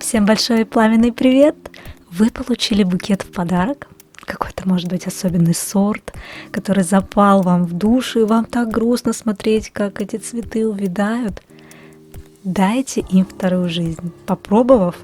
Всем большой пламенный привет! Вы получили букет в подарок, какой-то, может быть, особенный сорт, который запал вам в душу, и вам так грустно смотреть, как эти цветы увядают. Дайте им вторую жизнь, попробовав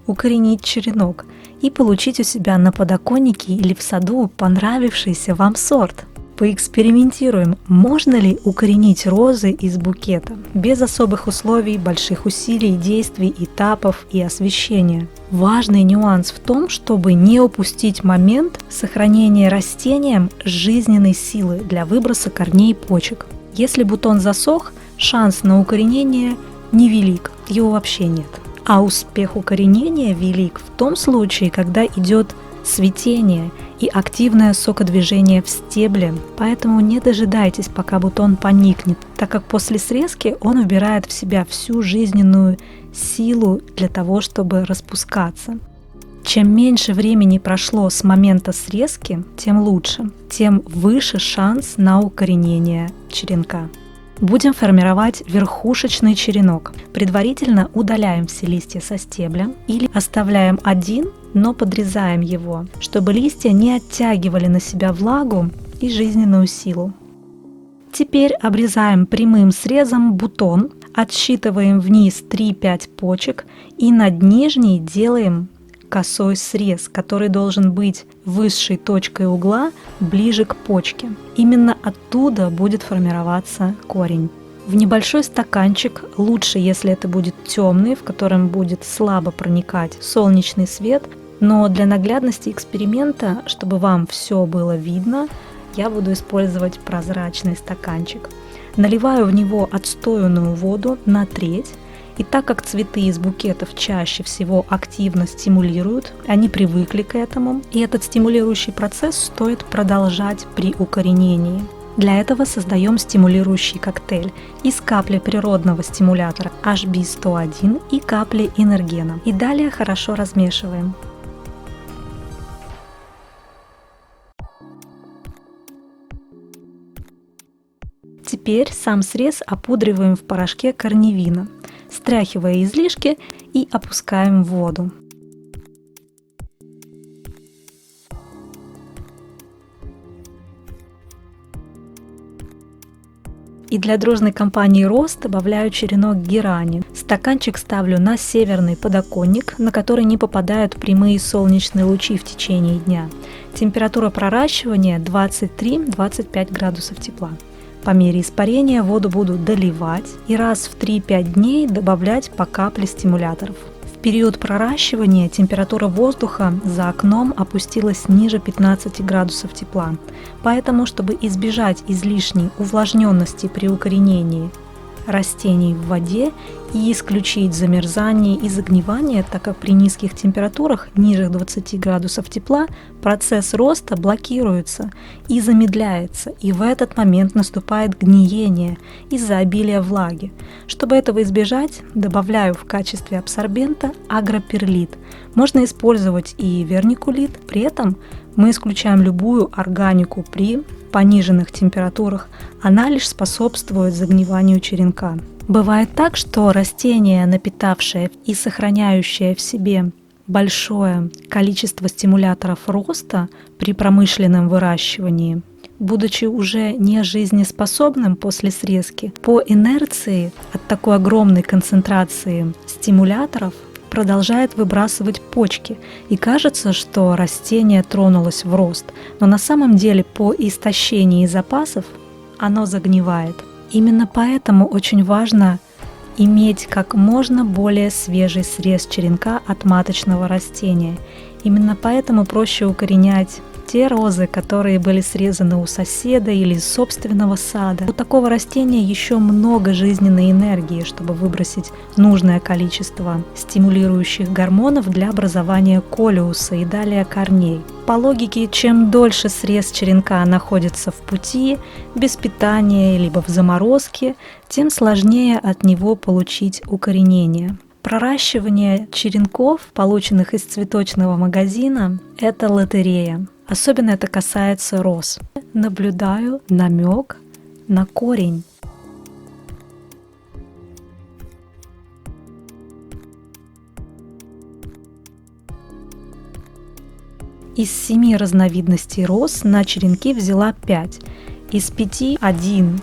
укоренить черенок и получить у себя на подоконнике или в саду понравившийся вам сорт. Поэкспериментируем, можно ли укоренить розы из букета без особых условий, больших усилий, действий, этапов и освещения. Важный нюанс в том, чтобы не упустить момент сохранения растением жизненной силы для выброса корней и почек. Если бутон засох, шанс на укоренение невелик, его вообще нет. А успех укоренения велик в том случае, когда идет цветение и активное сокодвижение в стебле, поэтому не дожидайтесь, пока бутон поникнет, так как после срезки он вбирает в себя всю жизненную силу для того, чтобы распускаться. Чем меньше времени прошло с момента срезки, тем лучше, тем выше шанс на укоренение черенка. Будем формировать верхушечный черенок. Предварительно удаляем все листья со стебля или оставляем один, но подрезаем его, чтобы листья не оттягивали на себя влагу и жизненную силу. Теперь обрезаем прямым срезом бутон, отсчитываем вниз 3-5 почек и над нижней делаем косой срез, который должен быть высшей точкой угла ближе к почке. Именно оттуда будет формироваться корень. В небольшой стаканчик, лучше, если это будет темный, в котором будет слабо проникать солнечный свет, но для наглядности эксперимента, чтобы вам все было видно, я буду использовать прозрачный стаканчик. Наливаю в него отстоянную воду на треть. И так как цветы из букетов чаще всего активно стимулируют, они привыкли к этому, и этот стимулирующий процесс стоит продолжать при укоренении. Для этого создаем стимулирующий коктейль из капли природного стимулятора HB101 и капли энергена. И далее хорошо размешиваем. Теперь сам срез опудриваем в порошке корневина, стряхивая излишки и опускаем в воду. И для дружной компании роз добавляю черенок герани. Стаканчик ставлю на северный подоконник, на который не попадают прямые солнечные лучи в течение дня. Температура проращивания 23-25 градусов тепла. По мере испарения воду буду доливать и раз в 3-5 дней добавлять по капле стимуляторов. В период проращивания температура воздуха за окном опустилась ниже 15 градусов тепла, поэтому, чтобы избежать излишней увлажненности при укоренении растений в воде и исключить замерзание и загнивание, так как при низких температурах ниже 20 градусов тепла процесс роста блокируется и замедляется, и в этот момент наступает гниение из-за обилия влаги. Чтобы этого избежать, добавляю в качестве абсорбента агроперлит. Можно использовать и вермикулит, при этом мы исключаем любую органику при пониженных температурах, она лишь способствует загниванию черенка. Бывает так, что растение, напитавшее и сохраняющее в себе большое количество стимуляторов роста при промышленном выращивании, будучи уже не жизнеспособным после срезки, по инерции от такой огромной концентрации стимуляторов продолжает выбрасывать почки, и кажется, что растение тронулось в рост, но на самом деле по истощении запасов оно загнивает. Именно поэтому очень важно иметь как можно более свежий срез черенка от маточного растения. Именно поэтому проще укоренять те розы, которые были срезаны у соседа или из собственного сада. У такого растения еще много жизненной энергии, чтобы выбросить нужное количество стимулирующих гормонов для образования колеуса и далее корней. По логике, чем дольше срез черенка находится в пути, без питания, либо в заморозке, тем сложнее от него получить укоренение. Проращивание черенков, полученных из цветочного магазина, это лотерея. Особенно это касается роз. Наблюдаю намек на корень. Из 7 разновидностей роз на черенки взяла 5. Из 5 1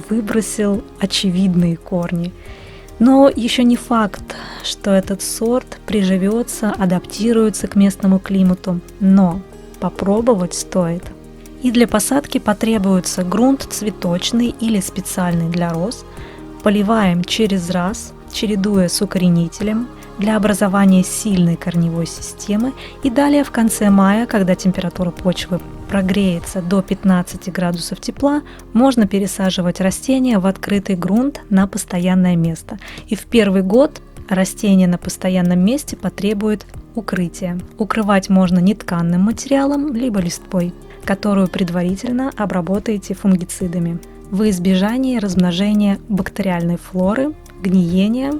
выбросил очевидные корни. Но еще не факт, что этот сорт приживется, адаптируется к местному климату, но попробовать стоит. И для посадки потребуется грунт цветочный или специальный для роз. Поливаем через раз, чередуя с укоренителем для образования сильной корневой системы, и далее в конце мая, когда температура почвы прогреется до 15 градусов тепла, можно пересаживать растения в открытый грунт на постоянное место. И в первый год растение на постоянном месте потребует укрытия. Укрывать можно нетканным материалом, либо листвой, которую предварительно обработаете фунгицидами во избежание размножения бактериальной флоры, гниения